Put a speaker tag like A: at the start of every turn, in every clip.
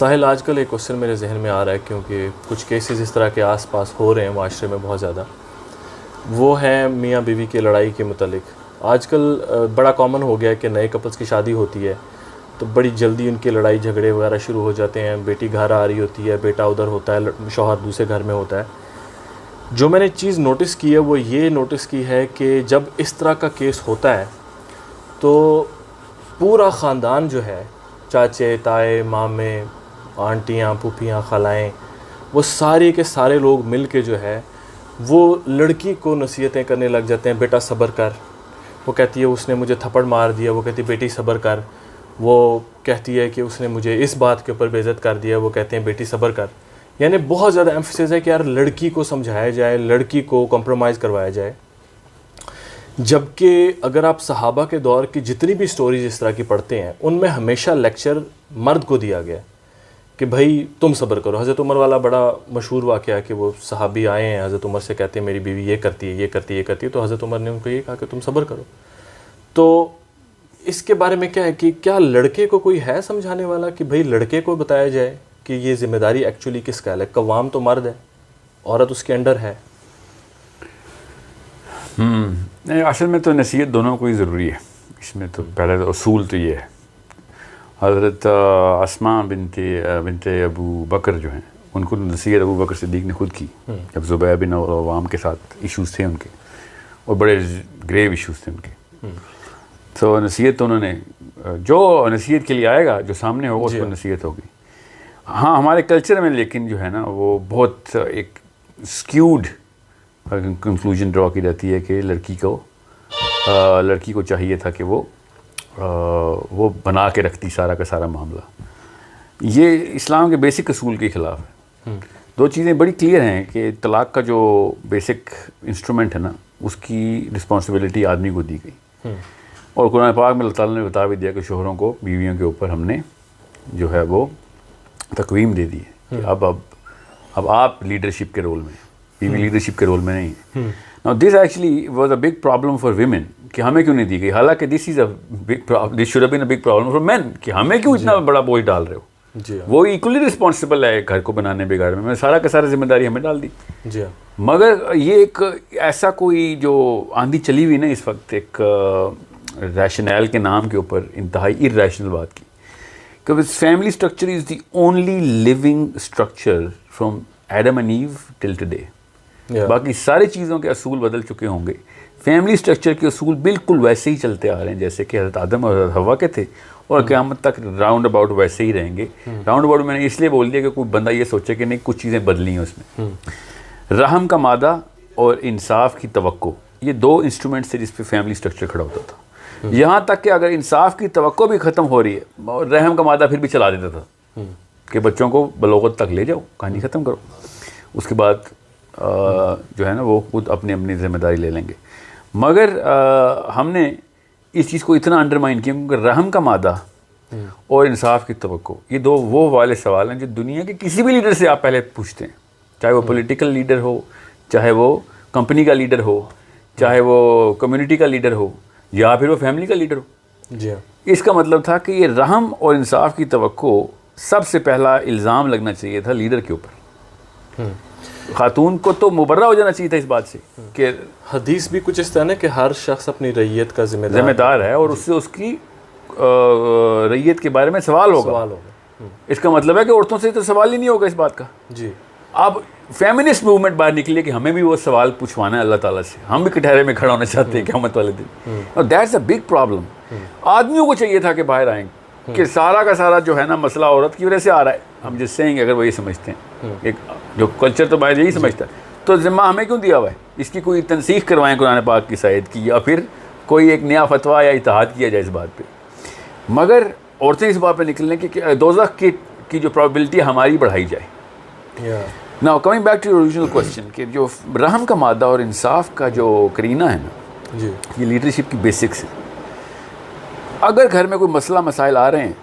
A: साहिल, आजकल एक क्वेश्चन मेरे जहन में आ रहा है क्योंकि कुछ केसेस इस तरह के आसपास हो रहे हैं माशरे में बहुत ज़्यादा। वो हैं मियाँ बीवी की लड़ाई के मुतालिक। आजकल बड़ा कॉमन हो गया है कि नए कपल्स की शादी होती है तो बड़ी जल्दी उनकी लड़ाई झगड़े वगैरह शुरू हो जाते हैं। बेटी घर आ रही होती है, बेटा उधर होता है, शौहर दूसरे घर में होता है। जो मैंने चीज़ नोटिस की है वो ये नोटिस की है कि जब इस तरह का केस होता है तो पूरा ख़ानदान जो है, चाचे ताए मामे आंटियाँ फूफियाँ खलाएँ, वो सारे के सारे लोग मिल के जो है वो लड़की को नसीहतें करने लग जाते हैं। बेटा सब्र कर। वो कहती है उसने मुझे थप्पड़ मार दिया, वो कहती है बेटी सब्र कर। वो कहती है कि उसने मुझे इस बात के ऊपर बेइज्जत कर दिया, वो कहते हैं बेटी सब्र कर। यानी बहुत ज़्यादा एम्फेसिस है कि यार लड़की को समझाया जाए, लड़की को कॉम्प्रोमाइज़ करवाया जाए। जबकि अगर आप सहाबा के दौर की जितनी भी स्टोरीज इस तरह की पढ़ते हैं उनमें हमेशा लेक्चर मर्द को दिया गया कि भाई तुम सब्र करो। हज़रत उमर वाला बड़ा मशहूर वाक़या है कि वो सहाबी आए हैं, हज़रत उमर से कहते हैं मेरी बीवी ये करती है, ये करती है, ये करती है। तो हज़रत उमर ने उनको ये कहा कि तुम सब्र करो। तो इसके बारे में क्या है कि क्या लड़के को कोई है समझाने वाला कि भाई लड़के को बताया जाए कि ये ज़िम्मेदारी एक्चुअली किसका है? कव्वाम तो मर्द है, औरत उसके अंडर है।
B: नहीं, असल में तो नसीहत दोनों को ही ज़रूरी है। इसमें तो पहले तो असूल तो ये है। हज़रत अस्मा बिनते अबू बकर जो हैं उनको नसीहत अबू बकर सिद्दीक़ ने खुद की जब ज़ुबैर बिन अवाम के साथ इश्यूज़ थे उनके, और बड़े ग्रेव इश्यूज़ थे उनके। तो नसीहत तो उन्होंने, जो नसीहत के लिए आएगा, जो सामने होगा उसको नसीहत होगी। हाँ, हमारे कल्चर में लेकिन जो है ना वो बहुत एक स्क्यूड कंक्लूजन ड्रॉ की जाती है कि लड़की को चाहिए था कि वो बना के रखती सारा का सारा मामला। ये इस्लाम के बेसिक असूल के ख़िलाफ़ है। दो चीज़ें बड़ी क्लियर हैं कि तलाक़ का जो बेसिक इंस्ट्रूमेंट है ना उसकी रिस्पॉन्सिबिलिटी आदमी को दी गई, और कुरान पाक में अल्लाह ताला ने बता भी दिया कि शोहरों को बीवियों के ऊपर हमने जो है वो तकवीम दे दी है कि अब आप लीडरशिप के रोल में, बीवी लीडरशिप के रोल में नहीं है। Now this actually was a big problem for women कि हमें क्यों नहीं दी गई, हालांकि this should have been a big problem for men कि हमें क्यों इतना बड़ा बोझ डाल रहे हो। वो इक्वली रिस्पॉन्सिबल है घर को बनाने बिगाड़ने में, सारा का सारा जिम्मेदारी हमें डाल दी। मगर ये एक ऐसा कोई जो आंधी चली हुई ना इस वक्त एक रैशनल के नाम के ऊपर इंतहाई इरैशनल बात की, क्योंकि family structure is the only living structure from Adam and ewe till today. बाकी सारी चीज़ों के असूल बदल चुके होंगे, फैमिली स्ट्रक्चर के असूल बिल्कुल वैसे ही चलते आ रहे हैं जैसे कि हज़रत आदम और हज़रत हवा के थे, और क़यामत तक राउंड अबाउट वैसे ही रहेंगे। राउंड अबाउट मैंने इसलिए बोल दिया कि कोई बंदा ये सोचे कि नहीं कुछ चीज़ें बदली हैं उसमें। रहम का मादा और इंसाफ की तवक्को, ये दो इंस्ट्रूमेंट थे जिस पे फैमिली स्ट्रक्चर खड़ा होता था। यहाँ तक कि अगर इंसाफ की तवक्को भी ख़त्म हो रही है और रहम का मादा फिर भी चला देता था कि बच्चों को बलोगत तक ले जाओ, कहानी ख़त्म करो, उसके बाद जो है ना वो खुद अपनी अपनी जिम्मेदारी ले लेंगे। मगर हमने इस चीज़ को इतना अंडरमाइन किया क्योंकि रहम का मादा और इंसाफ की तवक्को ये दो वो वाले सवाल हैं जो दुनिया के किसी भी लीडर से आप पहले पूछते हैं, चाहे वो पॉलिटिकल लीडर हो, चाहे वो कंपनी का लीडर हो, चाहे वो कम्युनिटी का लीडर हो, या फिर वो फैमिली का लीडर हो। इसका मतलब था कि ये रहम और इंसाफ की तवक्को सबसे पहला इल्ज़ाम लगना चाहिए था लीडर के ऊपर। खातून को तो मुबर्रा हो जाना चाहिए था इस बात से कि
A: हदीस भी कुछ इस तरह है कि हर शख्स अपनी रैयत का
B: जिम्मेदार है और उससे उसकी रैयत के बारे में सवाल होगा। इसका मतलब है कि औरतों से तो सवाल ही नहीं होगा इस बात का।
A: जी,
B: अब फेमिनिस्ट मूवमेंट बाहर निकली कि हमें भी वो सवाल पूछवाना है अल्लाह ताला से, हम भी कटहरे में खड़ा होना चाहते हैं क़यामत वाले दिन। और दैट्स अ बिग प्रॉब्लम। आदमियों को चाहिए था कि बाहर आएँ कि सारा का सारा जो है ना मसला औरत की वजह से आ रहा है। हम जिससे हैं अगर वो ये समझते हैं, एक जो कल्चर तो बाहर यही समझता है, तो ज़िम्मा हमें क्यों दिया हुआ है? इसकी कोई तनसीख करवाएं कुरान पाक की शायद की, या फिर कोई एक नया फतवा या इत्तेहाद किया जाए इस बात पे। मगर औरतें इस बात पे निकलने की दोज़ख की जो प्रोबेबिलिटी हमारी बढ़ाई जाए। Now coming back to original question कि जो रहम का मादा और इंसाफ का जो करीना है ना, ये लीडरशिप की बेसिक्स हैं। अगर घर में कोई मसला मसाइल आ रहे हैं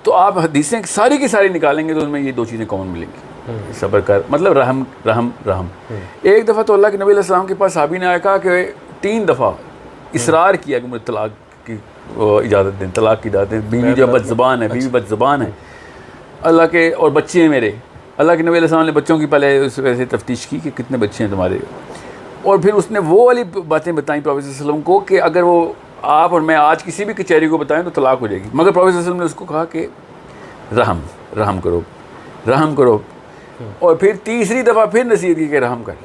B: तो आप हदीसें सारी की सारी निकालेंगे तो उनमें ये दो चीज़ें कॉमन मिलेंगी। सब्र कर मतलब रहम रहम रहम। एक दफ़ा तो अल्लाह के नबी अलैहि सलाम के पास साहबी ने आया कहा कि 3 दफ़ा इसरार किया कि मुझे तलाक की इजाज़त दें, तलाक की इजाज़त दें, बीवी जो बदज़बान है, बीवी बदज़बान है। अल्लाह के, और बच्चे हैं मेरे, अल्लाह के नबी अलैहि ने बच्चों की पहले उस वैसे तफ्तीश की कि कितने बच्चे हैं तुम्हारे, और फिर उसने वो वाली बातें बताई प्रॉफेट सल्लल्लाहु अलैहि वसल्लम को कि अगर वो आप और मैं आज किसी भी कचहरी को बताएं तो तलाक हो जाएगी, मगर प्रॉफेट सल्लल्लाहु अलैहि वसल्लम ने उसको कहा कि रहम करो, और फिर तीसरी दफ़ा फिर नसीहत की कि रहम कर।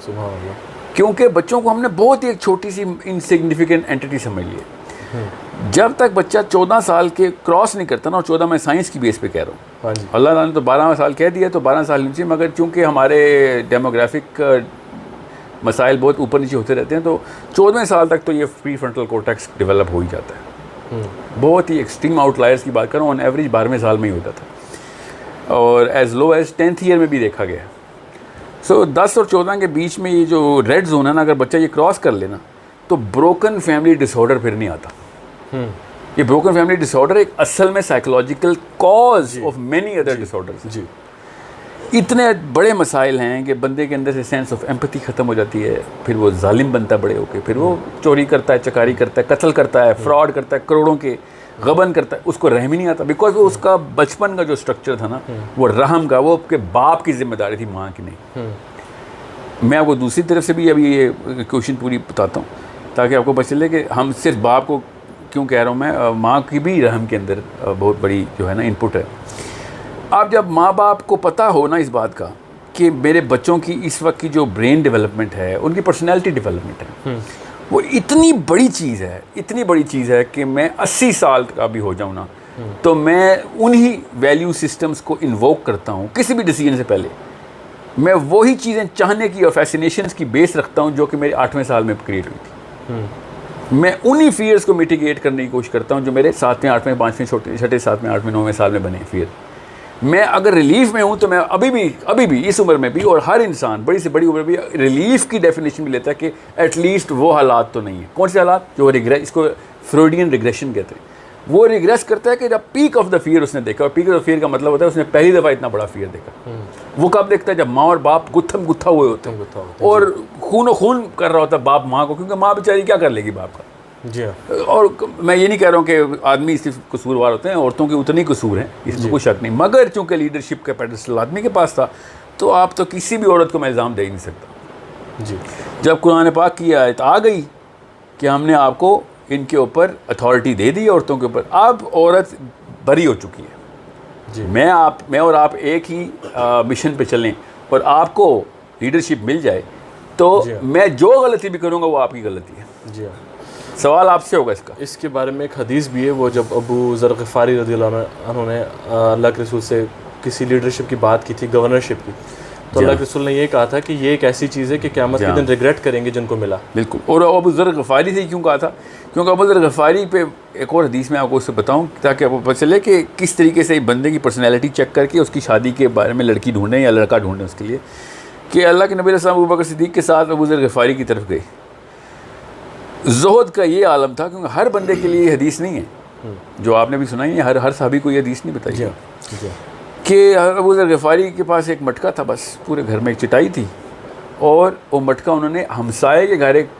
A: सुभान अल्लाह।
B: क्योंकि बच्चों को हमने बहुत ही एक छोटी सी इनसिग्निफिकेंट एंटिटी समझ ली है। जब तक बच्चा 14 साल के क्रॉस नहीं करता ना, और 14 मैं साइंस की बेस पे कह रहा हूँ,
A: हाँ जी,
B: अल्लाह ताला ने तो 12 साल कह दिया, तो 12 साल नीचे, मगर चूँकि हमारे डेमोग्राफिक मसाइल बहुत ऊपर नीचे होते रहते हैं, तो 14वें साल तक तो ये प्री फ्रंटल कॉर्टेक्स डेवलप हो ही जाता है। बहुत ही एक्सट्रीम आउटलायर्स की बात करूँ, ऑन एवरेज 12वें साल में ही होता था, और as low as 10th year में भी देखा गया। सो 10 और 14 के बीच में ये जो रेड जोन है ना, अगर बच्चा ये क्रॉस कर लेना तो ब्रोकन फैमिली डिसऑर्डर फिर नहीं आता। ये ब्रोकन फैमिली डिसऑर्डर एक असल में psychological cause of many other disorders.
A: जी,
B: इतने बड़े मसाइल हैं कि बंदे के अंदर से सेंस ऑफ एम्पैथी ख़त्म हो जाती है, फिर वो जालिम बनता बड़े होके, फिर वो चोरी करता है, चकारी करता है, कत्ल करता है, फ्रॉड करता है, करोड़ों के गबन करता है, उसको रहम ही नहीं आता, बिकॉज वो उसका बचपन का जो स्ट्रक्चर था ना, वो रहम का, वो आपके बाप की जिम्मेदारी थी, माँ की नहीं। मैं आपको दूसरी तरफ से भी अभी ये क्वेश्चन पूरी बताता हूँ ताकि आपको पता चले कि हम सिर्फ बाप को क्यों कह रहा हूँ मैं, माँ की भी रहम के अंदर बहुत बड़ी जो है ना इनपुट है। आप जब माँ बाप को पता हो ना इस बात का कि मेरे बच्चों की इस वक्त की जो ब्रेन डेवलपमेंट है, उनकी पर्सनैलिटी डेवलपमेंट है, वो इतनी बड़ी चीज़ है कि मैं 80 साल का भी हो जाऊँ ना, तो मैं उन्हीं वैल्यू सिस्टम्स को इन्वोक करता हूँ किसी भी डिसीजन से पहले। मैं वही चीज़ें चाहने की और फैसिनेशंस की बेस रखता हूँ जो कि मेरे 8वें साल में क्रिएट हुई थी। मैं उन्हीं फियर्स को मिटिगेट करने की कोशिश करता हूँ जो मेरे 7वें 8वें 5वें छठे 7वें 8वें 9वें साल में बने फियर। मैं अगर रिलीफ में हूँ तो मैं अभी भी इस उम्र में भी, और हर इंसान बड़ी से बड़ी उम्र भी रिलीफ की डेफिनेशन भी लेता है कि एटलीस्ट वो हालात तो नहीं है। कौन से हालात? जो इसको फ्रॉइडियन रिग्रेशन कहते हैं। वो रिग्रेस करता है कि जब पीक ऑफ द फियर उसने देखा, और पीक ऑफ द फियर का मतलब होता है उसने पहली दफ़ा इतना बड़ा फियर देखा। वो कब देखता है? जब माँ और बाप गुत्थम गुत्था हुए होते हैं, और खून खून कर रहा होता है बाप माँ को, क्योंकि माँ बेचारी क्या कर लेगी बाप का।
A: जी हाँ।
B: और मैं ये नहीं कह रहा हूँ कि आदमी सिर्फ कसूरवार होते हैं, औरतों के उतने ही कसूर हैं, इसमें कोई शक नहीं, मगर चूंकि लीडरशिप का पेडेस्टल आदमी के पास था, तो आप तो किसी भी औरत को मैं इल्ज़ाम दे ही नहीं सकता।
A: जी,
B: जब कुरान पाक की आयत आ गई कि हमने आपको इनके ऊपर अथॉरिटी दे दी औरतों के ऊपर, अब औरत बरी हो चुकी है।
A: जी,
B: मैं और आप एक ही मिशन पे चलें और आपको लीडरशिप मिल जाए, तो मैं जो गलती भी करूँगा वो आपकी गलती है।
A: जी हाँ।
B: सवाल आपसे होगा इसका।
A: इसके बारे में एक हदीस भी है, वो जब अबू ज़र ग़िफ़ारी रज़ियल्लाहु अन्हु ने अल्लाह के रसूल से किसी लीडरशिप की बात की थी, गवर्नरशिप की, तो अल्लाह के रसूल ने ये कहा था कि ये एक ऐसी चीज़ है कि क़यामत के दिन रिग्रेट करेंगे जिनको मिला।
B: बिल्कुल। और अबू ज़र ग़िफ़ारी से क्यों कहा था? क्योंकि अबू ज़र ग़िफ़ारी पे एक और हदीस में आपको उससे बताऊँ ताकि आपको पता चले कि किस तरीके से बंदे की पर्सनैलिटी चेक करके उसकी शादी के बारे में लड़की ढूंढें या लड़का ढूंढें उसके लिए, कि अल्लाह के नबी अबू बकर सिद्दीक़ के साथ अबू ज़र ग़िफ़ारी की तरफ गए। ज़ुहद का ये आलम था, क्योंकि हर बंदे के लिए हदीस नहीं है जो आपने भी सुनाई है, हर सहाबी को ये हदीस नहीं बताई कि अबू ज़र ग़िफ़ारी के पास एक मटका था, बस पूरे घर में एक चटाई थी, और वो मटका उन्होंने हमसाये के घर एक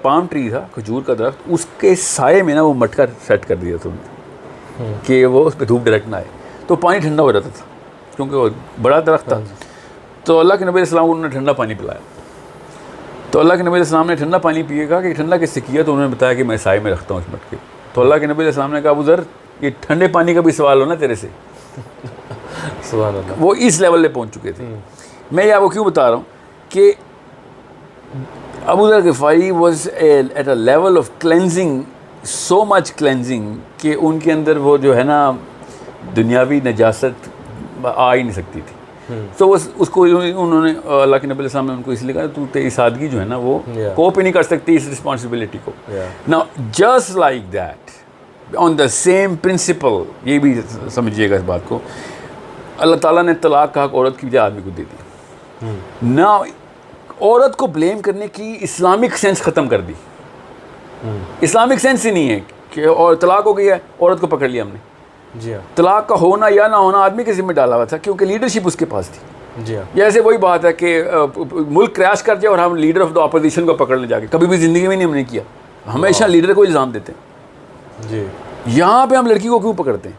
B: पाम ट्री था, खजूर का दरख्त, उसके साये में ना वो मटका सेट कर दिया था उन्होंने कि वो उस पर धूप डायरेक्ट ना आए, तो पानी ठंडा हो जाता था, क्योंकि वो बड़ा दरख्त था। तो अल्लाह के नबी अलैहिस्सलाम को उन्होंने ठंडा पानी पिलाया। तो अल्लाह के नबी अलैहिस्सलाम ने ठंडा पानी पिएगा कि ठंडा किससे किया, तो उन्होंने बताया कि मैं साए में रखता हूँ इस मटके। तो अल्लाह के नबी अलैहिस्सलाम ने कहा, अबू ज़र ये ठंडे पानी का भी सवाल हो ना तेरे से।
A: सुभान अल्लाह।
B: वो इस लेवल पे पहुँच चुके थे। मैं ये आपको क्यों बता रहा हूँ कि Abu Zar Ghifari was at a level of cleansing, so much cleansing कि उनके अंदर वो जो है ना दुनियावी नजासत आ ही नहीं सकती थी। तो उसको उन्होंने अल्लाह के नबी सामने उनको इसलिए कहा, तू तेरी सादगी जो है ना वो कोप ही नहीं कर सकती इस रिस्पॉन्सिबिलिटी को। Now just like that on the same principle, ये भी समझिएगा इस बात को, अल्लाह ताला ने तलाक का हक औरत की वजह आदमी को दे दी ना। औरत को ब्लेम करने की इस्लामिक सेंस ख़त्म कर दी। इस्लामिक सेंस ही नहीं है कि और तलाक हो गई है, औरत को पकड़ लिया हमने।
A: जी हाँ।
B: तलाक का होना या ना होना आदमी के ज़िम्मे डाला हुआ था, क्योंकि लीडरशिप उसके पास थी।
A: जी हाँ।
B: जैसे वही बात है कि मुल्क क्रैश कर जाए और हम लीडर ऑफ द अपोजिशन को पकड़ने जाके, कभी भी ज़िंदगी में नहीं हमने किया, हमेशा लीडर को इल्ज़ाम देते हैं।
A: जी।
B: यहाँ पे हम लड़की को क्यों पकड़ते हैं?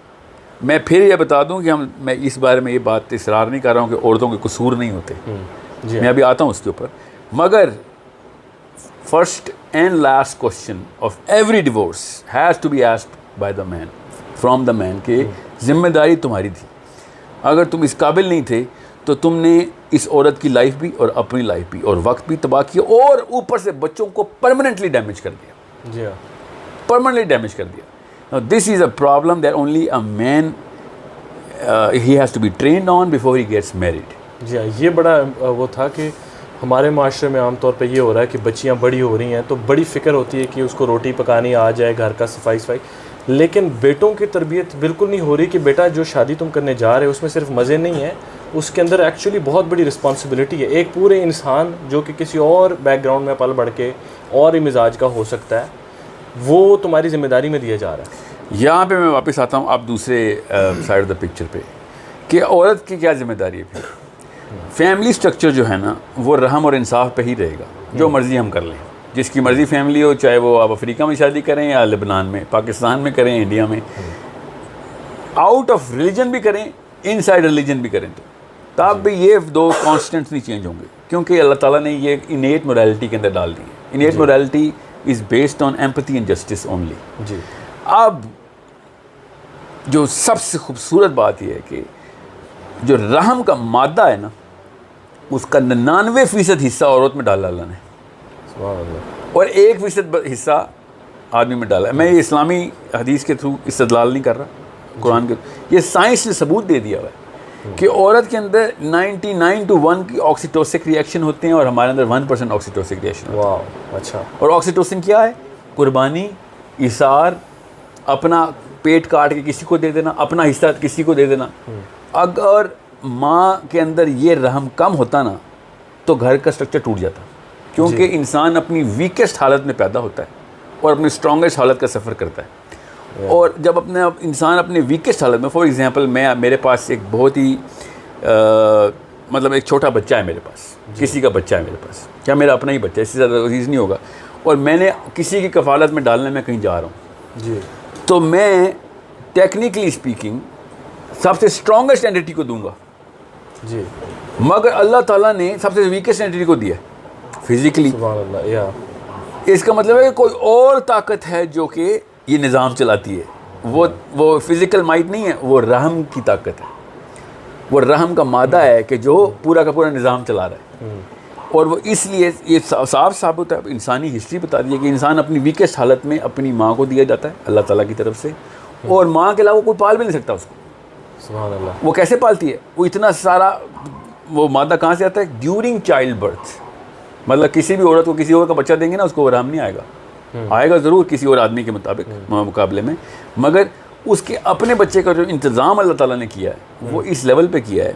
B: मैं फिर ये बता दूं कि मैं इस बारे में ये बात इसरार नहीं कर रहा हूँ कि औरतों के कसूर नहीं होते, मैं अभी आता हूँ उसके ऊपर, मगर first and last question of every divorce has to be asked by the man, from the man, कि जिम्मेदारी तुम्हारी थी। अगर तुम इस काबिल नहीं थे तो तुमने इस औरत की लाइफ भी और अपनी लाइफ भी और वक्त भी तबाह किया, और ऊपर से बच्चों को परमानेंटली डैमेज कर दिया।
A: जी हाँ,
B: परमानेंटली डैमेज कर दिया। Now this is a problem that only a man he has to be trained on before he gets married.
A: जी हाँ, ये बड़ा वो था कि हमारे माशरे में आमतौर पे ये हो रहा है कि बच्चियाँ बड़ी हो रही हैं तो बड़ी फ़िक्र होती है कि उसको रोटी पकानी आ जाए, घर का सफाई, लेकिन बेटों की तरबियत बिल्कुल नहीं हो रही कि बेटा जो शादी तुम करने जा रहे हो उसमें सिर्फ मज़े नहीं है, उसके अंदर एक्चुअली बहुत बड़ी रिस्पॉन्सिबिलिटी है। एक पूरे इंसान जो कि किसी और बैकग्राउंड में पल बढ़ के और ही मिजाज का हो सकता है, वो तुम्हारी जिम्मेदारी में दिया जा रहा है।
B: यहाँ पे मैं वापस आता हूँ आप दूसरे साइड ऑफ द पिक्चर पे, कि औरत की क्या जिम्मेदारी है। फिर फैमिली स्ट्रक्चर जो है ना वो रहम और इंसाफ पे ही रहेगा, जो मर्ज़ी हम कर लें, जिसकी मर्ज़ी फैमिली हो, चाहे वो आप अफ्रीका में शादी करें या लेबनान में, पाकिस्तान में करें, इंडिया में, आउट ऑफ रिलीजन भी करें, इनसाइड रिलीजन भी करें, तो तब भी ये दो कॉन्स्टेंट्स नहीं चेंज होंगे, क्योंकि अल्लाह ताला ने ये इनेट मोरालिटी के अंदर डाल दी है। Innate morality is based on empathy and justice only.
A: जी,
B: अब जो सबसे खूबसूरत बात यह है कि जो रहम का मादा है ना, उसका 99% हिस्सा औरत में डाला अल्लाह ने, और 1% हिस्सा आदमी में डाला है। मैं ये इस्लामी हदीस के थ्रू इस्तदलाल नहीं कर रहा, कुरान के, ये साइंस ने सबूत दे दिया हुआ है कि औरत के अंदर 99 to 1 की ऑक्सीटोसिक रिएक्शन होते हैं और हमारे अंदर 1% ऑक्सीटोसिक रिएक्शन।
A: वाह, अच्छा।
B: और ऑक्सीटोसिन क्या है? कुर्बानी, इसार, अपना पेट काट के किसी को दे देना, अपना हिस्सा किसी को दे देना। अगर माँ के अंदर ये रहम कम होता ना तो घर का स्ट्रक्चर टूट जाता, क्योंकि इंसान अपनी वीकेस्ट हालत में पैदा होता है और अपनी स्ट्रॉन्गेस्ट हालत का सफ़र करता है। और जब इंसान अपने वीकेस्ट हालत में, फॉर एग्जांपल मेरे पास एक बहुत ही मतलब एक छोटा बच्चा है मेरे पास, किसी का बच्चा है मेरे पास, क्या मेरा अपना ही बच्चा है, इससे ज़्यादा चीज़ नहीं होगा, और मैंने किसी की कफालत में डालने में कहीं जा रहा हूँ
A: जी,
B: तो मैं टेक्निकली स्पीकिंग सबसे स्ट्रॉन्गेस्ट एंटिटी को दूंगा
A: जी,
B: मगर अल्लाह ताला ने सबसे वीकेस्ट एंटिटी को दिया फिजिकली।
A: सुभान अल्लाह। या
B: इसका मतलब है कि कोई और ताकत है जो कि ये निज़ाम चलाती है, वो फिज़िकल माइट नहीं है, वो रहम की ताकत है, वो रहम का मादा है कि जो पूरा का पूरा निज़ाम चला रहा है। और वो इसलिए ये साफ साबित है, इंसानी हिस्ट्री बता दी है कि इंसान अपनी वीकेस्ट हालत में अपनी माँ को दिया जाता है अल्लाह ताला की तरफ से, और माँ के अलावा कोई पाल भी नहीं सकता उसको।
A: सुभान अल्लाह।
B: वो कैसे पालती है? वो इतना सारा वो मादा कहाँ से आता है? During child birth. मतलब किसी भी औरत को किसी और का बच्चा देंगे ना, उसको आराम नहीं आएगा, आएगा ज़रूर किसी और आदमी के मुकाबले में, मगर उसके अपने बच्चे का जो इंतज़ाम अल्लाह ताला ने किया है वो इस लेवल पे किया है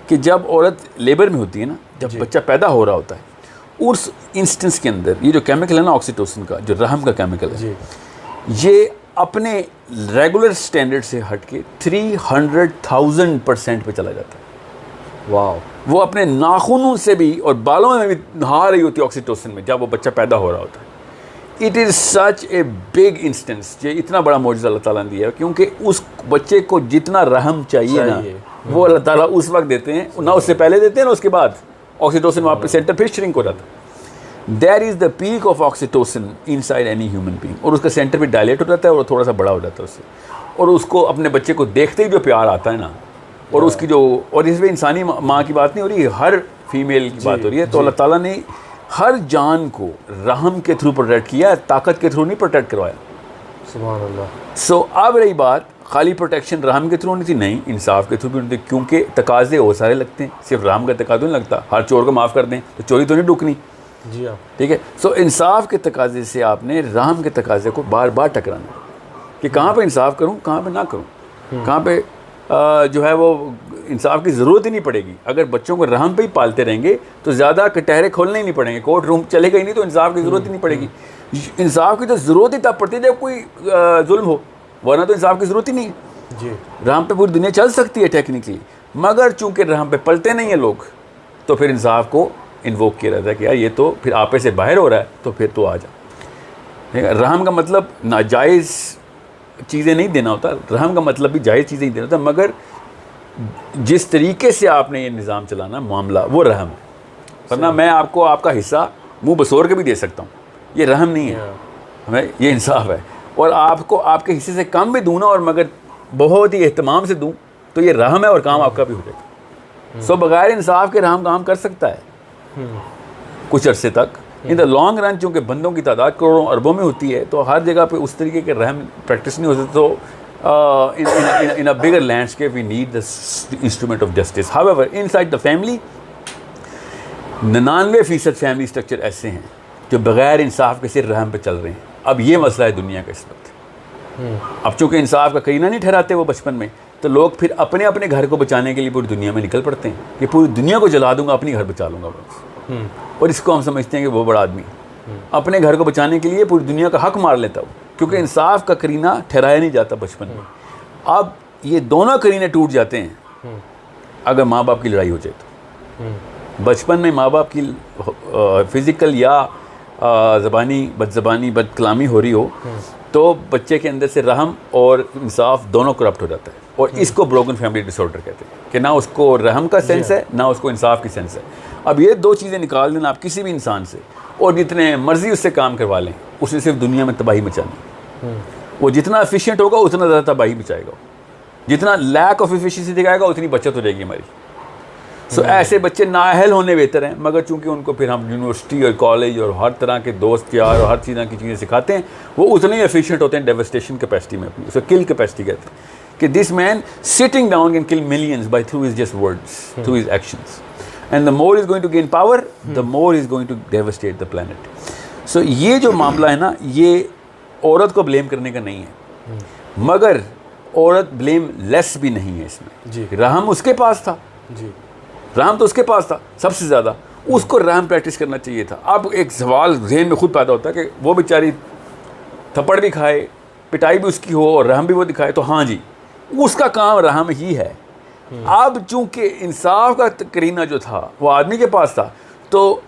B: कि जब औरत लेबर में होती है ना, जब बच्चा पैदा हो रहा होता है, उस इंस्टेंस के अंदर ये जो केमिकल है ना ऑक्सीटोसिन का, जो रहम का केमिकल है, ये अपने रेगुलर स्टैंडर्ड से हट के 300,000% पे चला जाता है।
A: वाह।
B: वो अपने नाखूनों से भी और बालों में भी नहा रही होती है ऑक्सीटोसिन में जब वो बच्चा पैदा हो रहा होता है। It is such a big instance, ये इतना बड़ा मौजूद अल्लाह ताला ने दिया है, क्योंकि उस बच्चे को जितना रहम चाहिए ना वो अल्लाह ताला उस वक्त देते हैं, ना उससे पहले देते हैं ना उसके बाद। ऑक्सीटोसिन वहाँ पे सेंटर फिर श्रिंक हो जाता है। There is the peak of oxytocin inside any human being, और उसका सेंटर भी डायलेट हो जाता है और थोड़ा सा बड़ा हो जाता है उससे, और उसको अपने बच्चे को देखते ही जो प्यार आता है ना, और उसकी जो, और इसमें इंसानी माँ की बात नहीं हो रही, हर फीमेल की बात हो रही है। तो अल्लाह ताला ने हर जान को रहम के थ्रू प्रोटेक्ट किया, ताकत के थ्रू नहीं प्रोटेक्ट करवाया।
A: सुभान अल्लाह।
B: सो अब रही बात, खाली प्रोटेक्शन रहम के थ्रू होनी थी? नहीं, इंसाफ के थ्रू भी होनी थी, क्योंकि तकाजे वो सारे लगते हैं, सिर्फ रहम का तकाजा नहीं लगता। हर चोर को माफ़ कर दें तो चोरी तो नहीं रुकनी।
A: जी हाँ,
B: ठीक है। सो इंसाफ के तकाजे से आपने रहम के तकाजे को बार बार टकराना कि कहाँ पे इंसाफ करूँ, कहाँ पे ना करूँ, कहाँ पे जो है वो इंसाफ की ज़रूरत ही नहीं पड़ेगी। अगर बच्चों को रहम पे ही पालते रहेंगे तो ज़्यादा कटहरे खोलने ही नहीं पड़ेंगे, कोर्ट रूम चलेगा ही नहीं, तो इंसाफ की ज़रूरत ही नहीं पड़ेगी। इंसाफ की तो ज़रूरत ही तब पड़ती है जब कोई जुल्म हो, वरना तो इंसाफ की ज़रूरत ही नहीं है।
A: जी,
B: रहम पे पूरी दुनिया चल सकती है टेक्निकली, मगर चूंकि रहम पे पलते नहीं हैं लोग, तो फिर इंसाफ को इन्वोक किया रहता है कि यार ये तो फिर आपे से बाहर हो रहा है, तो फिर तो आ जा। रहम का मतलब नाजायज़ चीज़ें नहीं देना होता, रहम का मतलब भी जायज़ चीज़ें ही देना होता, मगर जिस तरीके से आपने ये निज़ाम चलाना मामला वो रहम है। वरना मैं आपको आपका हिस्सा मुंह बसोर के भी दे सकता हूँ, ये रहम नहीं है, हमें ये इंसाफ है। और आपको आपके हिस्से से कम भी दूँ ना और मगर बहुत ही एहतमाम से दूँ तो ये रहम है और काम आपका भी हो जाएगा। सो बगैर इंसाफ के रहम काम कर सकता है कुछ अरसे तक। इन द लॉन्ग रन चूँकि बंदों की तादाद करोड़ों अरबों में होती है तो हर जगह पे उस तरीके के रहम प्रैक्टिस नहीं हो सकती। तो in a bigger landscape we need the instrument of justice. However, inside the family 99% family structure ऐसे हैं जो बगैर इंसाफ के सिर्फ रहम पे चल रहे हैं। अब ये मसला है दुनिया का इस वक्त। अब चूँकि इंसाफ का करीना नहीं ठहराते वो बचपन में, तो लोग फिर अपने अपने घर को बचाने के लिए पूरी दुनिया में निकल पड़ते हैं कि पूरी दुनिया को जला दूंगा, अपनी घर बचा लूँगा बस। और इसको हम समझते हैं कि वो बड़ा आदमी अपने घर को बचाने के लिए पूरी दुनिया का हक मार लेता हो, क्योंकि इंसाफ का करीना ठहराया नहीं जाता बचपन में। अब ये दोनों करीने टूट जाते हैं अगर माँ बाप की लड़ाई हो जाए तो। बचपन में माँ बाप की फिज़िकल या ज़बानी बदज़बानी बदकलामी हो रही हो तो बच्चे के अंदर से रहम और इंसाफ दोनों करप्ट हो जाता है। और इसको ब्रोकन फैमिली डिसऑर्डर कहते हैं कि ना उसको रहम का सेंस है ना उसको इंसाफ की सेंस है। अब ये दो चीज़ें निकाल देना आप किसी भी इंसान से और जितने मर्जी उससे काम करवा लें, उसने सिर्फ दुनिया में तबाही मचानी। वो जितना एफिशिएंट होगा उतना ज़्यादा तबाही मचाएगा, जितना लैक ऑफ एफिशिएंसी दिखाएगा उतनी बचत हो जाएगी हमारी। सो ऐसे बच्चे नाअहल होने बेहतर हैं, मगर चूंकि उनको फिर हम यूनिवर्सिटी और कॉलेज और हर तरह के दोस्त यार और हर तरह की चीज़ें सिखाते हैं, वो उतने ही एफिशिएंट होते हैं डेवस्टेशन कैपेसिटी में अपनी, उसे किल कैपेसिटी कहते हैं कि this man sitting down can kill millions by through his just words, through his actions, and the more is going to gain power the more is going to devastate the planet. So ये जो मामला है ना, ये औरत को blame करने का नहीं है, मगर औरत ब्लेम लेस भी नहीं है इसमें जी। रहम उसके पास था जी, रहम तो उसके पास था सबसे ज़्यादा, उसको रहम प्रैक्टिस करना चाहिए था। अब एक सवाल जहन में खुद पैदा होता है कि वो बेचारी थप्पड़ भी खाए, पिटाई भी उसकी हो और रहम भी वो दिखाए, तो हाँ जी उसका काम रहम ही है। अब चूंकि इंसाफ का करीना जो था वो आदमी के पास था, तो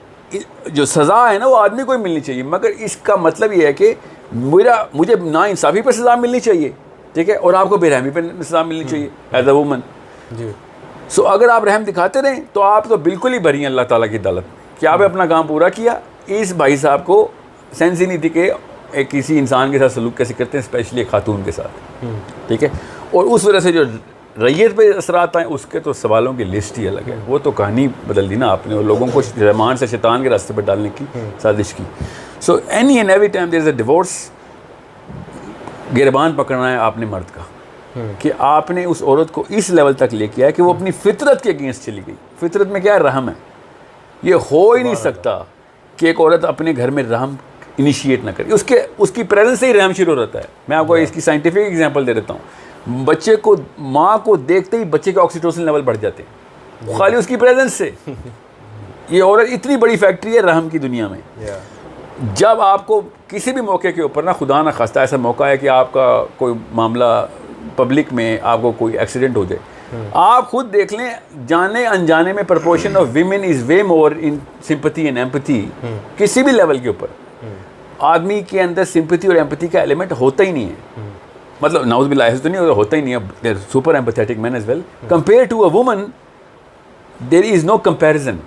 B: जो सज़ा है ना वो आदमी को ही मिलनी चाहिए, मगर इसका मतलब ये है कि मुझे ना इंसाफ़ी पर सज़ा मिलनी चाहिए, ठीक है, और आपको बेरहमी पर सज़ा मिलनी चाहिए एज अ वुमन जी। सो अगर आप रहम दिखाते रहें तो आप तो बिल्कुल ही बरी हैं अल्लाह ताला की अदालत में कि आपने अपना काम पूरा किया। इस भाई साहब को सेंस ही नहीं थी कि किसी इंसान के साथ सलूक कैसे करते हैं, स्पेशली एक खातून के साथ, ठीक है। और उस वजह से जो रैयत पे असरात आए उसके तो सवालों की लिस्ट ही अलग है। वो तो कहानी बदल दी ना आपने और लोगों को रहमान से शैतान के रास्ते पर डालने की साजिश की। So any and every time there is a divorce, गिरबान पकड़ना है आपने मर्द का कि आपने उस औरत को इस लेवल तक ले किया है कि वो अपनी फितरत के अगेंस्ट चली गई। फितरत में क्या है? रहम है। ये हो ही नहीं सकता कि एक औरत अपने घर में रहम इनिशिएट ना करे, उसकी प्रेजेंस से ही रहम शुरू होता है। मैं आपको इसकी साइंटिफिक एग्जांपल दे देता हूँ। बच्चे को, माँ को देखते ही बच्चे के ऑक्सीटोसिन लेवल बढ़ जाते हैं खाली उसकी प्रेजेंस से। ये औरत इतनी बड़ी फैक्ट्री है रहम की दुनिया में। जब आपको किसी भी मौके के ऊपर ना, खुदा ना खास्ता ऐसा मौका है कि आपका कोई मामला पब्लिक में, आपको कोई एक्सीडेंट हो जाए, आप खुद देख लें, जाने अनजाने में proportion of women is way more in sympathy and empathy. किसी भी लेवल के ऊपर आदमी के अंदर सिंपैथी और एम्पैथी का एलिमेंट होता ही नहीं है। मतलब नाउज़ बिल्लाह ऐसा तो नहीं होता ही नहीं है, super empathetic man as well compare to a woman. There is no comparison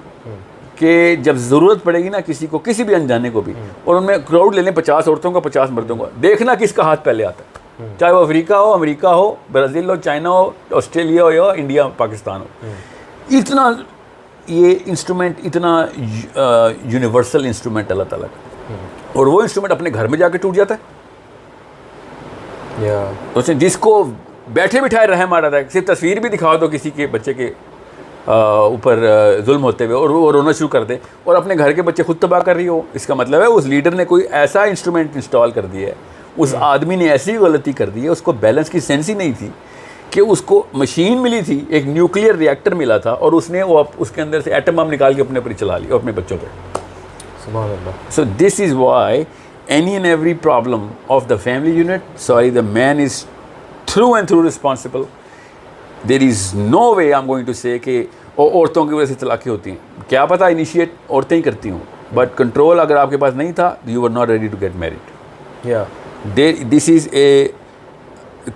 B: कि जब ज़रूरत पड़ेगी ना किसी को, किसी भी अनजाने को भी, और उनमें क्राउड ले लें 50 औरतों का 50 मर्दों का, देखना किसका हाथ पहले आता है, चाहे वो अफ्रीका हो, अमेरिका हो, ब्राज़ील हो, चाइना हो, ऑस्ट्रेलिया हो या इंडिया पाकिस्तान हो। इतना ये इंस्ट्रूमेंट, इतना यूनिवर्सल इंस्ट्रूमेंट अल्लाह ताला का, और वो इंस्ट्रूमेंट अपने घर में जाके टूट जाता है। तो जिसको बैठे बिठाए रहम आ रहा था, सिर्फ तस्वीर भी दिखा दो किसी के बच्चे के ऊपर जुल्म होते हुए और वो रोना शुरू कर दे और अपने घर के बच्चे खुद तबाह कर रही हो, इसका मतलब है उस लीडर ने कोई ऐसा इंस्ट्रूमेंट इंस्टॉल कर दिया है, उस आदमी ने ऐसी गलती कर दी है, उसको बैलेंस की सेंस ही नहीं थी कि उसको मशीन मिली थी, एक न्यूक्लियर रिएक्टर मिला था और उसने वो उसके अंदर से एटम बम निकाल के अपने ऊपर चला लिया, अपने बच्चों पर। सुभान अल्लाह। So this is why any and every problem of the family unit, the man is through and through responsible. There is no way I'm going to say कि औरतों की वजह से तलाक़ें होती हैं, क्या पता इनिशिएट औरतें ही करती हूँ, बट कंट्रोल अगर आपके पास नहीं था, you were not ready to get married. This is a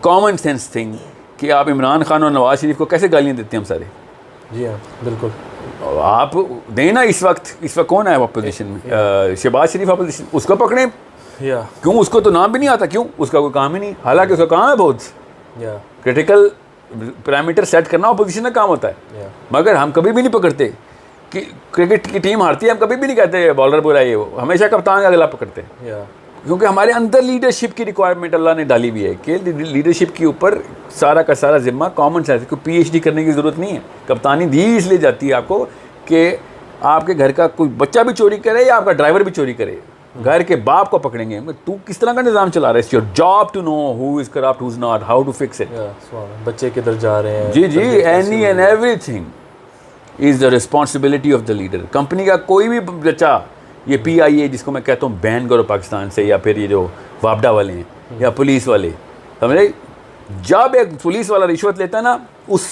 B: common sense thing कि आप इमरान खान और नवाज शरीफ को कैसे गालियाँ देते हैं हम सारे।
A: जी हाँ बिल्कुल।
B: आप देना इस वक्त कौन है अपोजिशन में? शहबाज शरीफ अपोजिशन, उसको पकड़े। क्यों? उसको तो नाम भी नहीं आता, क्यों? उसका कोई काम ही नहीं, हालांकि उसका काम है बहुत। क्रिटिकल पैरामीटर सेट करना अपोजिशन का काम होता है। मगर हम कभी भी नहीं पकड़ते कि क्रिकेट की टीम हारती है, हम कभी भी नहीं कहते बॉलर बुरा है, वो हमेशा कप्तान का अगला पकड़ते हैं। क्योंकि हमारे अंदर लीडरशिप की रिक्वायरमेंट अल्लाह ने डाली हुई है कि लीडरशिप के ऊपर सारा का सारा जिम्मा कॉमन सेंस, को PhD करने की ज़रूरत नहीं है। कप्तानी दी इसलिए जाती है आपको कि आपके घर का कोई बच्चा भी चोरी करे या आपका ड्राइवर भी चोरी करे, घर के बाप को पकड़ेंगे। तू किस तरह का निज़ाम चला रहा है? It's your job to know who is corrupt, who is not, how to fix it.
A: बच्चे किधर जा रहे हैं,
B: जी, any and everything is the responsibility of the leader. Company का कोई भी बच्चा, ये PIA जिसको मैं कहता हूँ बैन करो पाकिस्तान से, या फिर ये जो वापडा वाले हैं या पुलिस वाले, समझे? जब एक पुलिस वाला रिश्वत लेता है ना, उस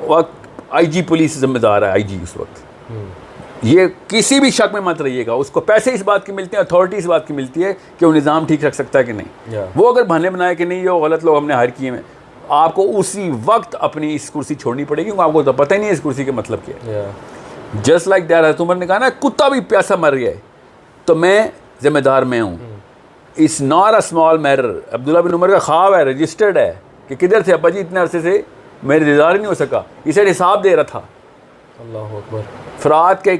B: वक्त IG पुलिस जिम्मेदार है, IG उस वक्त। ये किसी भी शक में मत रहिएगा, उसको पैसे इस बात की मिलते हैं, अथॉरिटी इस बात की मिलती है कि वो निज़ाम ठीक रख सकता है कि नहीं। वो अगर बहाने बनाए कि नहीं ये गलत लोग हमने हायर किए हैं, आपको उसी वक्त अपनी इस कुर्सी छोड़नी पड़ेगी, क्योंकि आपको तो पता ही नहीं है इस कुर्सी का मतलब क्या है। जस्ट लाइक दैट, उमर ने कहा ना, कुत्ता भी प्यासा मर गया है तो मैं जिम्मेदार मैं हूँ। It's not a small matter. Abdullah bin Umar का ख्वाब है, रजिस्टर्ड है कि किधर थे अब्बा जी इतने अरसे से, मेरे दीदार ही नहीं हो सका। इसे हिसाब दे रहा था, अल्लाह अकबर, फरात के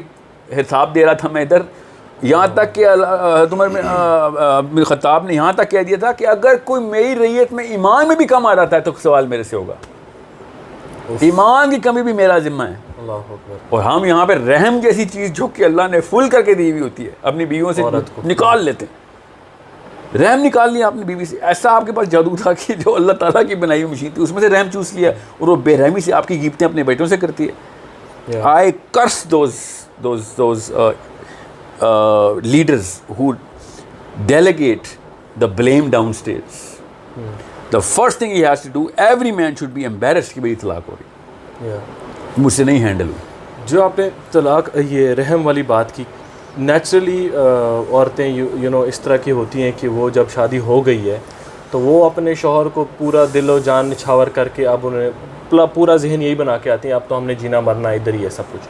B: हिसाब दे रहा था मैं इधर। यहाँ तक कि उमर बिन खत्ताब ने यहाँ तक कह दिया था कि अगर कोई मेरी रैयत में ईमान में भी कम आ रहा था तो सवाल मेरे से होगा। ईमान की कमी भी मेरा जिम्मा है। और हम यहाँ पे रहम जैसी चीज़ जो कि अल्लाह ने फुल करके दी हुई होती है, अपनी बीवियों से निकाल लेते हैं। रहम निकाल लिया आपने बीवी से, ऐसा आपके पास जादू था कि जो अल्लाह ताला की बनाई हुई मशीन थी उसमें से रहम चूस लिया, और वो बेरहमी से आपकी गिफ्टें अपने बेटों से करती है। I curse those leaders who delegate the blame downstairs. The first thing he has to do, every man should be embarrassed कि भाई तलाक हो रही, मुझसे नहीं हैंडल हुई।
A: जो आपने तलाक, ये रहम वाली बात की, नेचुरली औरतें यू नो इस तरह की होती हैं कि वो जब शादी हो गई है तो वो अपने शौहर को पूरा दिल और जान निछावर करके अब उन्हें पूरा जहन यही बना के आती हैं अब तो हमने जीना मरना इधर ही है सब कुछ।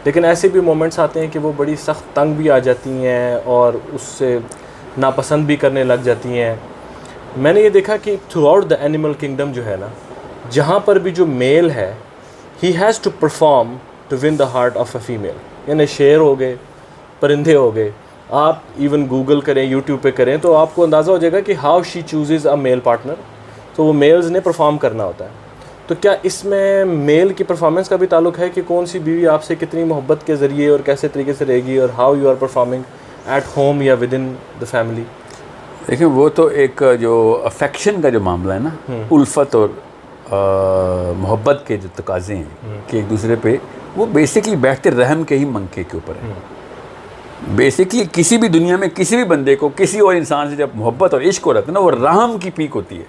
A: लेकिन ऐसे भी मोमेंट्स आते हैं कि वो बड़ी सख्त तंग भी आ जाती हैं और उससे नापसंद भी करने लग जाती हैं। मैंने ये देखा कि throughout the animal kingdom जो है ना, जहाँ पर भी जो मेल है ही has to perform to win the heart of a female. यानी शेर हो गए, परिंदे हो गए, आप इवन गूगल करें, यूट्यूब पे करें तो आपको अंदाज़ा हो जाएगा कि how she chooses a male partner. तो वो मेल्स ने परफॉर्म करना होता है। तो क्या इसमें मेल की परफॉर्मेंस का भी ताल्लुक है कि कौन सी बीवी आपसे कितनी मोहब्बत के ज़रिए और कैसे तरीके से रहेगी, और how you are performing at home या विद इन द फैमिली?
B: देखिए, वो तो एक जो अफेक्शन का जो मामला है ना, उल्फत और मोहब्बत के जो तकाज़े हैं कि एक दूसरे पे, वो बेसिकली बैठते रहम के ही मंके के ऊपर है। बेसिकली किसी भी दुनिया में किसी भी बंदे को किसी और इंसान से जब मोहब्बत और इश्क हो रहता है ना, वो रहम की पीक होती है।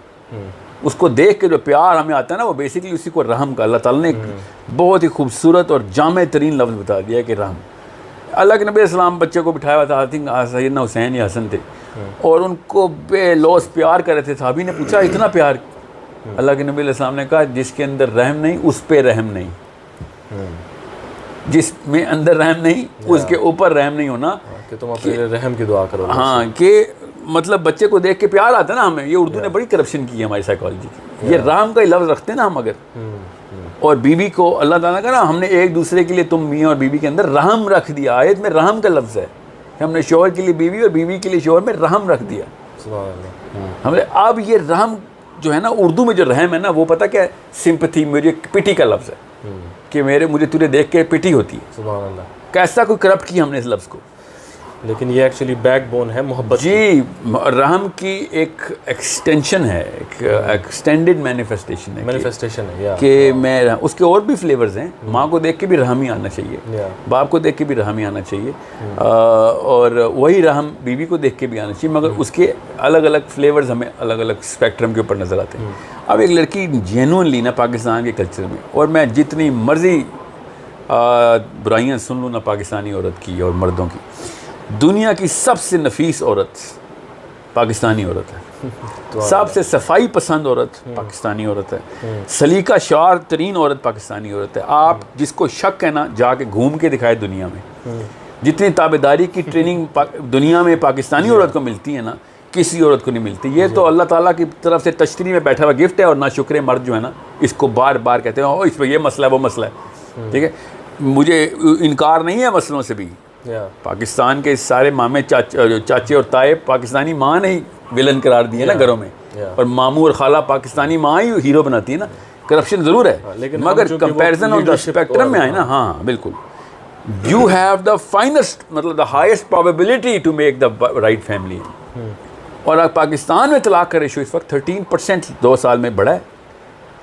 B: उसको देख के जो प्यार हमें आता है ना, वो बेसिकली उसी को रहम का अल्लाह ताला ने बहुत ही खूबसूरत और जामे तरीन लफ्ज़ बता दिया कि रहम। अल्लाह के नबी अस्सलाम बच्चे को बिठाया हुआ था, आई थिंक सैयदना हुसैन या हसन थे, और उनको बेलौस प्यार कर रहे थे। साहबी ने पूछा इतना प्यार? अल्लाह के नबी अस्सलाम ने कहा जिसके अंदर रहम नहीं उस पे रहम नहीं, जिसमें अंदर रहम नहीं उसके ऊपर रहम नहीं होना
A: कि तुम अपने रहम की दुआ करो।
B: हाँ, कि मतलब बच्चे को देख के प्यार आता है ना हमें। ये उर्दू ने बड़ी करप्शन की है हमारी साइकोलॉजी की। ये राम का ही लफ्ज़ रखते हैं ना हम अगर, और बीवी को अल्लाह ताला का ना, हमने एक दूसरे के लिए, तुम मियाँ और बीवी के अंदर रहम रख दिया। आयत में रहम का लफ्ज़ है, हमने शौहर के लिए बीवी और बीवी के लिए शौहर में रहम रख दिया। हमने अब ये रहम जो है ना, उर्दू में जो रहम है ना, वो पता क्या है? सिंपथी, मुझे पिटी का लफ्ज़ है कि मुझे तुझे देख के पिटी होती है।
A: सुभान अल्लाह,
B: कैसा कोई करप्ट किया हमने इस लफ्ज़ को।
A: लेकिन ये एक्चुअली बैकबोन है मोहब्बत
B: जी। रहम की एक एक्सटेंशन है, एक एक्सटेंडेड मैनिफेस्टेशन है कि मैं, उसके और भी फ्लेवर्स हैं। माँ को देख के भी रहम ही आना चाहिए, बाप को देख के भी रहम ही आना चाहिए, और वही रहम बीवी को देख के भी आना चाहिए, मगर उसके अलग अलग फ्लेवर्स हमें अलग अलग स्पेक्ट्रम के ऊपर नज़र आते हैं। अब एक लड़की जेन्युइनली ना पाकिस्तान के कल्चर में, और मैं जितनी मर्जी बुराइयाँ सुन लूँ ना पाकिस्तानी औरत की और मर्दों की, दुनिया की सबसे नफीस औरत पाकिस्तानी औरत है। सबसे सफाई पसंद औरत पाकिस्तानी औरत है, सलीका शार तरीन औरत पाकिस्तानी औरत है। आप जिसको शक है ना, जाके घूम के दिखाए दुनिया में, जितनी ताबेदारी की ट्रेनिंग दुनिया में पाकिस्तानी औरत को मिलती है ना, किसी औरत को नहीं मिलती। ये तो अल्लाह ताला की तरफ से तश्तरी में बैठा हुआ गिफ्ट है, और ना शुक्र मर्द जो है ना, इसको बार बार कहते हैं ओ इसमें ये मसला है वो मसला है। ठीक है, मुझे इनकार नहीं है मसलों से भी। पाकिस्तान के सारे मामे चाचे और ताए पाकिस्तानी माँ ने ही विलन करार दिए ना घरों में, और मामू और खाला पाकिस्तानी माँ ही हीरो बनाती है ना। करप्शन ज़रूर है, लेकिन मगर कंपैरिजन ऑन द स्पेक्ट्रम में आए ना, हाँ बिल्कुल, यू हैव द फाइनेस्ट, मतलब the highest probability to make the right family. और पाकिस्तान में तलाक का रेशो इस वक्त 13% 2 साल में बढ़ा है।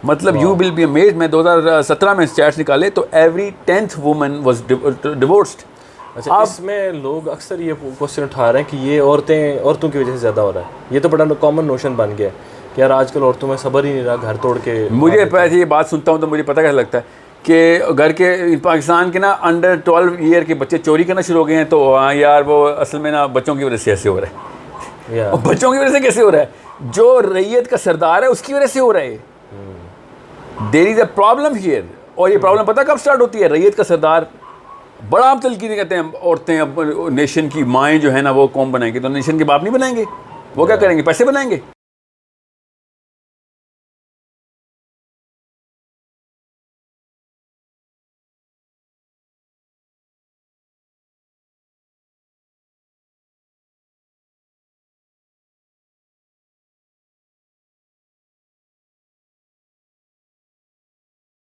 B: मतलब यू विल बी अमेज्ड, मैं 2017 में स्टैट्स निकाले तो every 10th woman was divorced.
A: अच्छा, इसमें लोग अक्सर ये क्वेश्चन उठा रहे हैं कि ये औरतों की वजह से ज़्यादा हो रहा है। ये तो बड़ा कॉमन नोशन बन गया है कि यार आजकल औरतों में सब्र ही नहीं रहा, घर तोड़ के।
B: मुझे पहले ये बात सुनता हूँ तो मुझे पता कैसा लगता है कि घर के पाकिस्तान के ना अंडर 12 ईयर के बच्चे चोरी करना शुरू हो गए हैं, तो हाँ यार वो असल में ना बच्चों की वजह से ऐसे हो रहा है। और बच्चों की वजह से कैसे हो रहा है? जो रैयत का सरदार है उसकी वजह से हो रहा है। There is a problem here. और ये प्रॉब्लम पता कब स्टार्ट होती है? रैयत का सरदार बड़ा आप तलकीन कहते हैं औरतें नेशन की माएँ जो है ना वो कौम बनाएंगे, तो नेशन के बाप नहीं बनाएंगे, वो क्या करेंगे? पैसे बनाएंगे।